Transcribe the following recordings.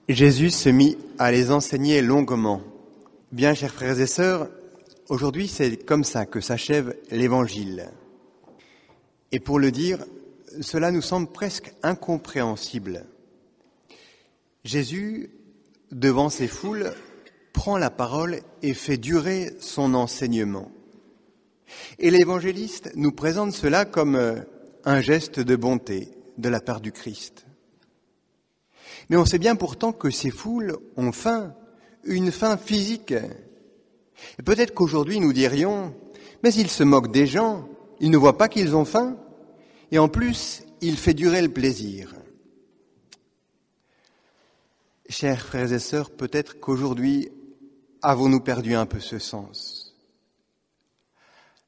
Jésus se mit à les enseigner longuement. Bien, chers frères et sœurs, aujourd'hui c'est comme ça que s'achève l'Évangile. Et pour le dire, cela nous semble presque incompréhensible. Jésus, devant ces foules, prend la parole et fait durer son enseignement. Et l'évangéliste nous présente cela comme un geste de bonté de la part du Christ. Mais on sait bien pourtant que ces foules ont faim, une faim physique. Et peut-être qu'aujourd'hui nous dirions, mais il se moque des gens, ils ne voient pas qu'ils ont faim, et en plus, il fait durer le plaisir. Chers frères et sœurs, peut-être qu'aujourd'hui, avons-nous perdu un peu ce sens.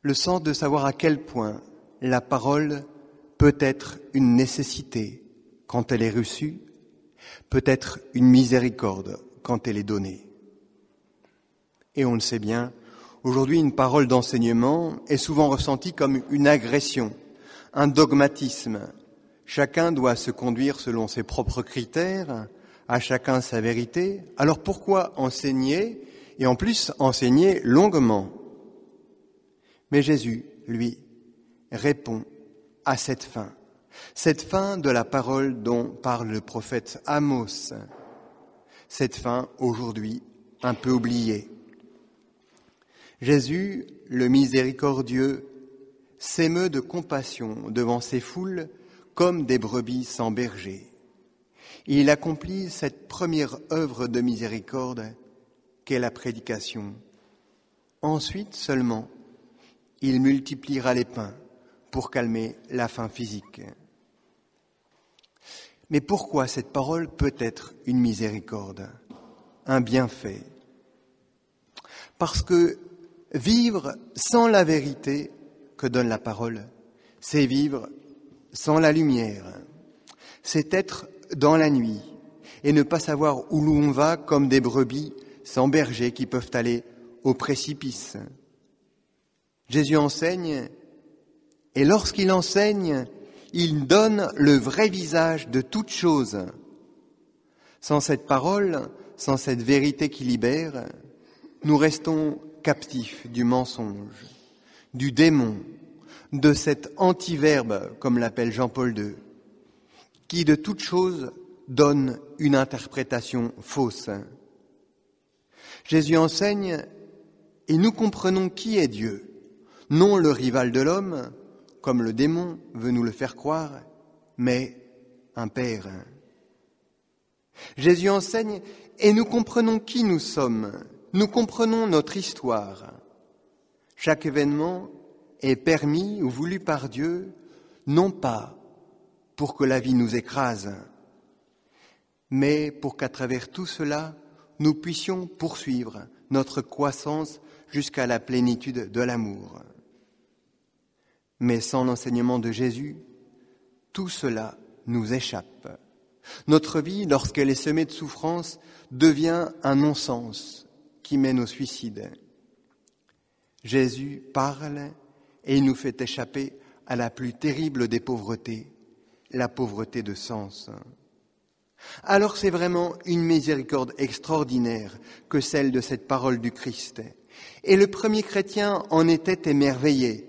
Le sens de savoir à quel point la parole peut être une nécessité quand elle est reçue, peut être une miséricorde quand elle est donnée. Et on le sait bien, aujourd'hui une parole d'enseignement est souvent ressentie comme une agression, un dogmatisme. Chacun doit se conduire selon ses propres critères, à chacun sa vérité. Alors pourquoi enseigner, et en plus enseigner longuement? Mais Jésus, lui, répond à cette fin de la parole dont parle le prophète Amos, cette fin aujourd'hui un peu oubliée. Jésus, le miséricordieux, s'émeut de compassion devant ces foules comme des brebis sans berger. Il accomplit cette première œuvre de miséricorde qu'est la prédication. Ensuite seulement, il multipliera les pains pour calmer la faim physique. Mais pourquoi cette parole peut être une miséricorde, un bienfait? Parce que vivre sans la vérité que donne la parole, c'est vivre sans la lumière, c'est être dans la nuit et ne pas savoir où l'on va comme des brebis sans berger qui peuvent aller au précipice. Jésus enseigne, et lorsqu'il enseigne, il donne le vrai visage de toute chose. Sans cette parole, sans cette vérité qui libère, nous restons captifs du mensonge, du démon, de cet antiverbe, comme l'appelle Jean-Paul II, qui de toute chose donne une interprétation fausse. Jésus enseigne et nous comprenons qui est Dieu, non le rival de l'homme, comme le démon veut nous le faire croire, mais un Père. Jésus enseigne et nous comprenons qui nous sommes, nous comprenons notre histoire. Chaque événement est permis ou voulu par Dieu, non pas pour que la vie nous écrase, mais pour qu'à travers tout cela, nous puissions poursuivre notre croissance jusqu'à la plénitude de l'amour. Mais sans l'enseignement de Jésus, tout cela nous échappe. Notre vie, lorsqu'elle est semée de souffrance, devient un non-sens qui mène au suicide. Jésus parle et il nous fait échapper à la plus terrible des pauvretés, la pauvreté de sens. Alors c'est vraiment une miséricorde extraordinaire que celle de cette parole du Christ. Et le premier chrétien en était émerveillé.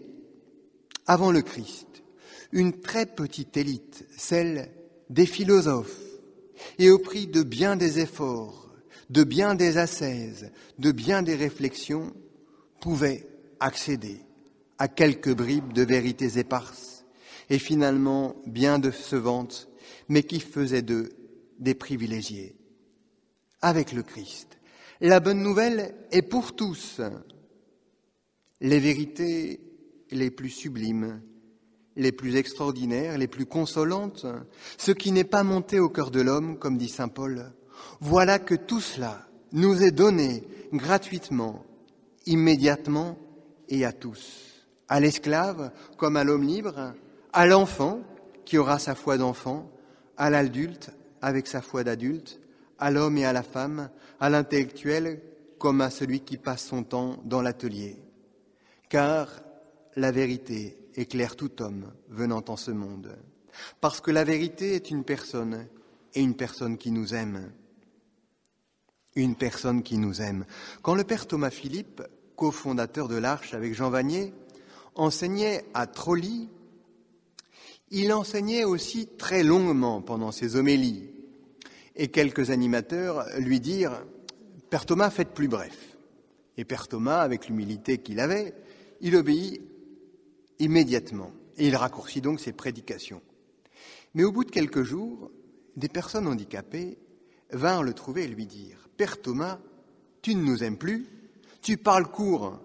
Avant le Christ, une très petite élite, celle des philosophes, et au prix de bien des efforts, de bien des ascèses, de bien des réflexions, pouvait accéder à quelques bribes de vérités éparses, et finalement bien décevantes, mais qui faisaient d'eux des privilégiés. Avec le Christ, la bonne nouvelle est pour tous. Les vérités les plus sublimes, les plus extraordinaires, les plus consolantes, ce qui n'est pas monté au cœur de l'homme, comme dit saint Paul, voilà que tout cela nous est donné gratuitement, immédiatement et à tous, à l'esclave comme à l'homme libre, à l'enfant qui aura sa foi d'enfant, à l'adulte avec sa foi d'adulte, à l'homme et à la femme, à l'intellectuel comme à celui qui passe son temps dans l'atelier. Car la vérité éclaire tout homme venant en ce monde, parce que la vérité est une personne, et une personne qui nous aime. une personne qui nous aime. Quand le père Thomas Philippe, cofondateur de l'Arche avec Jean Vanier, enseignait à Trolly, il enseignait aussi très longuement pendant ses homélies. Et quelques animateurs lui dirent « Père Thomas, faites plus bref ». Et Père Thomas, avec l'humilité qu'il avait, il obéit immédiatement. Et il raccourcit donc ses prédications. Mais au bout de quelques jours, des personnes handicapées vinrent le trouver et lui dire « Père Thomas, tu ne nous aimes plus, tu parles court ».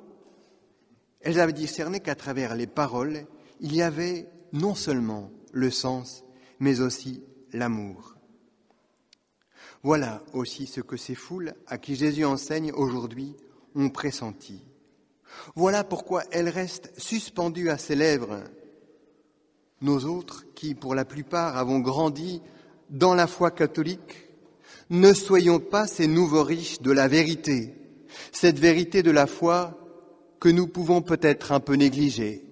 Elles avaient discerné qu'à travers les paroles, il y avait non seulement le sens, mais aussi l'amour. Voilà aussi ce que ces foules à qui Jésus enseigne aujourd'hui ont pressenti. Voilà pourquoi elles restent suspendues à ses lèvres. Nous autres, qui pour la plupart avons grandi dans la foi catholique, ne soyons pas ces nouveaux riches de la vérité, cette vérité de la foi que nous pouvons peut-être un peu négliger,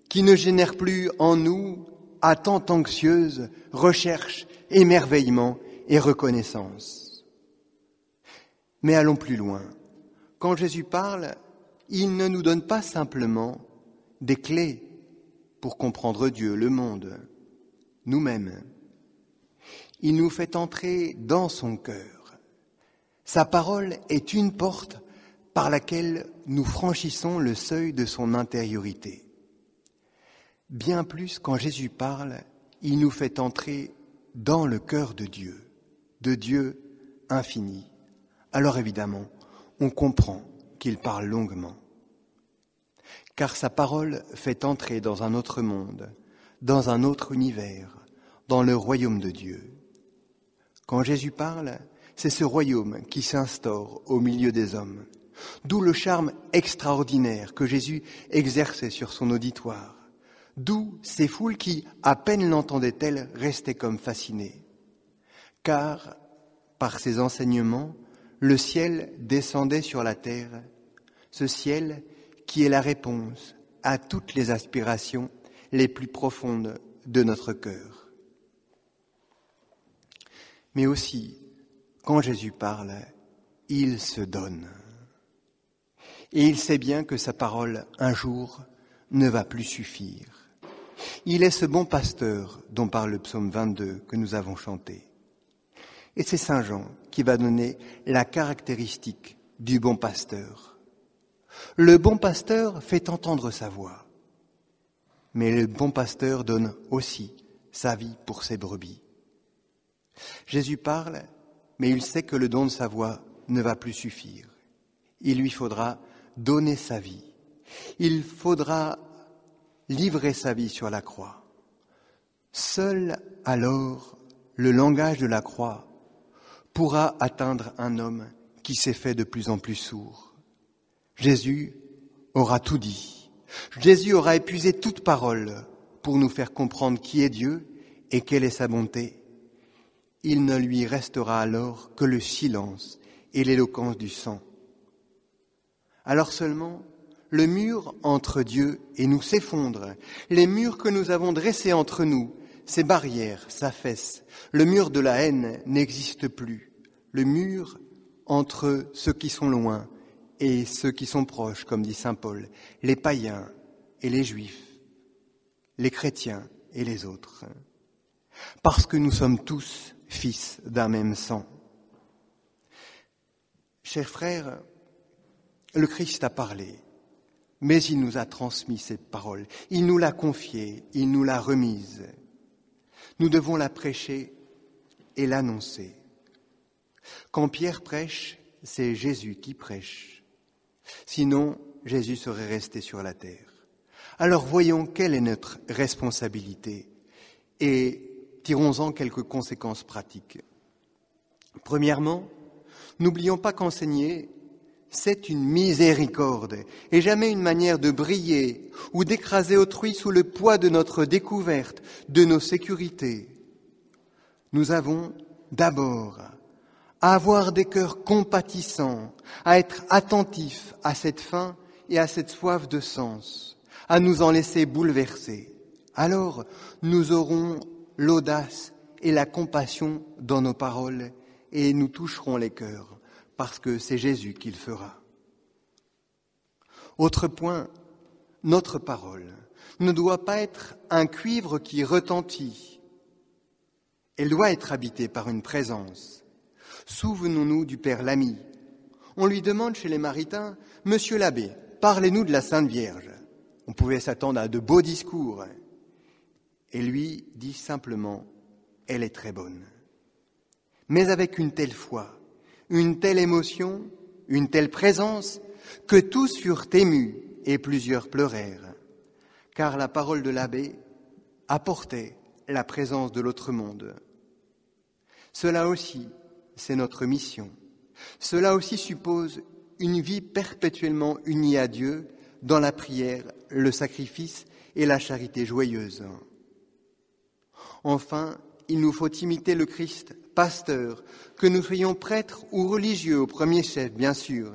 qui ne génère plus en nous attente anxieuse, recherche, émerveillement et reconnaissance. Mais allons plus loin. Quand Jésus parle, il ne nous donne pas simplement des clés pour comprendre Dieu, le monde, nous-mêmes. Il nous fait entrer dans son cœur. Sa parole est une porte par laquelle nous franchissons le seuil de son intériorité. Bien plus, quand Jésus parle, il nous fait entrer dans le cœur de Dieu infini. Alors évidemment, on comprend qu'il parle longuement. Car sa parole fait entrer dans un autre monde, dans un autre univers, dans le royaume de Dieu. Quand Jésus parle, c'est ce royaume qui s'instaure au milieu des hommes, d'où le charme extraordinaire que Jésus exerçait sur son auditoire, d'où ces foules qui, à peine l'entendaient-elles, restaient comme fascinées. Car, par ses enseignements, le ciel descendait sur la terre, ce ciel qui est la réponse à toutes les aspirations les plus profondes de notre cœur. Mais aussi, quand Jésus parle, il se donne. Et il sait bien que sa parole, un jour, ne va plus suffire. Il est ce bon pasteur dont parle le psaume 22 que nous avons chanté. Et c'est Saint Jean qui va donner la caractéristique du bon pasteur. Le bon pasteur fait entendre sa voix, mais le bon pasteur donne aussi sa vie pour ses brebis. Jésus parle, mais il sait que le don de sa voix ne va plus suffire. Il lui faudra donner sa vie. Il faudra livrer sa vie sur la croix. Seul alors le langage de la croix pourra atteindre un homme qui s'est fait de plus en plus sourd. Jésus aura tout dit. Jésus aura épuisé toute parole pour nous faire comprendre qui est Dieu et quelle est sa bonté. Il ne lui restera alors que le silence et l'éloquence du sang. Alors seulement, le mur entre Dieu et nous s'effondre. Les murs que nous avons dressés entre nous, ces barrières s'affaissent. Le mur de la haine n'existe plus. Le mur entre ceux qui sont loin et ceux qui sont proches, comme dit saint Paul, les païens et les juifs, les chrétiens et les autres. Parce que nous sommes tous fils d'un même sang. Chers frères, le Christ a parlé, mais il nous a transmis cette parole. Il nous l'a confiée, il nous l'a remise. Nous devons la prêcher et l'annoncer. Quand Pierre prêche, c'est Jésus qui prêche. Sinon, Jésus serait resté sur la terre. Alors voyons quelle est notre responsabilité et tirons-en quelques conséquences pratiques. Premièrement, n'oublions pas qu'enseigner, c'est une miséricorde et jamais une manière de briller ou d'écraser autrui sous le poids de notre découverte, de nos sécurités. Nous avons d'abord à avoir des cœurs compatissants, à être attentifs à cette faim et à cette soif de sens, à nous en laisser bouleverser. Alors, nous aurons l'audace et la compassion dans nos paroles et nous toucherons les cœurs parce que c'est Jésus qui le fera. Autre point, notre parole ne doit pas être un cuivre qui retentit. Elle doit être habitée par une présence. Souvenons-nous du Père Lamy. On lui demande chez les Maritains, « Monsieur l'abbé, parlez-nous de la Sainte Vierge. » On pouvait s'attendre à de beaux discours. Et lui dit simplement, « Elle est très bonne. » Mais avec une telle foi, une telle émotion, une telle présence, que tous furent émus et plusieurs pleurèrent, car la parole de l'abbé apportait la présence de l'autre monde. Cela aussi, c'est notre mission. Cela aussi suppose une vie perpétuellement unie à Dieu dans la prière, le sacrifice et la charité joyeuse. Enfin, il nous faut imiter le Christ, pasteur, que nous soyons prêtres ou religieux au premier chef, bien sûr,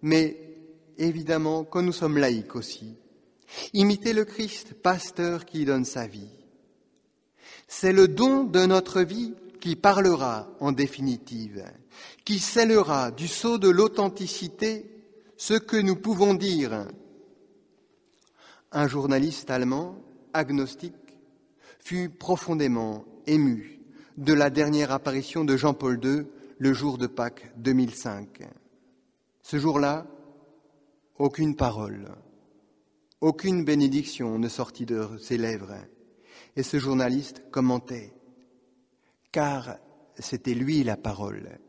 mais évidemment que nous sommes laïcs aussi. Imiter le Christ, pasteur qui donne sa vie. C'est le don de notre vie qui parlera en définitive, qui scellera du sceau de l'authenticité ce que nous pouvons dire. Un journaliste allemand, agnostique, fut profondément ému de la dernière apparition de Jean-Paul II le jour de Pâques 2005. Ce jour-là, aucune parole, aucune bénédiction ne sortit de ses lèvres. Et ce journaliste commentait, car c'était lui la parole,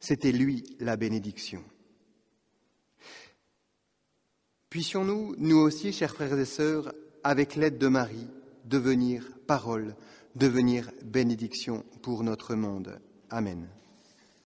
c'était lui la bénédiction. Puissions-nous, nous aussi, chers frères et sœurs, avec l'aide de Marie, devenir parole, devenir bénédiction pour notre monde. Amen.